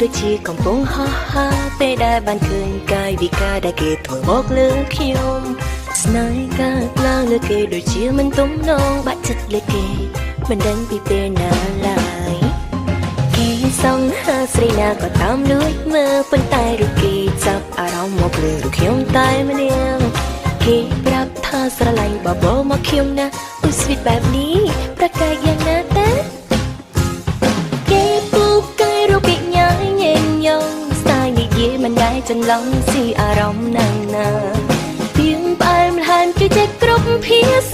ដូចជាកំពុងហោះហើរពេលដែលបានឃើញកាយវិការដែលគេធ្វើមកលើខ្ញុំស្នេហ៍កើតឡើងលើគេដូចជាមិនទំនងបាក់ចិត្តលើគេមិនដឹងពីពេលណាឡើយគេសង្ហាស្រីណាក៏តាមលួចមើលប៉ុន្តែរូបគេចាប់អារម្មណ៍មកលើរូបខ្ញុំតែម្នាក់គេប្រាប់ថាស្រឡាញ់បបោមកខ្ញុំណាអូស្វីតបែបនេះប្រកែកយ៉ាងណាតើគេពូកែរូបពីញ៉ាយញញងស្ដាយនិយាយមិនដែលចន្លងស៊ីអារម្មណ៍ណាស់ណាពីងផ្អែមល្ហែមគេចេះគ្រប់ភាសា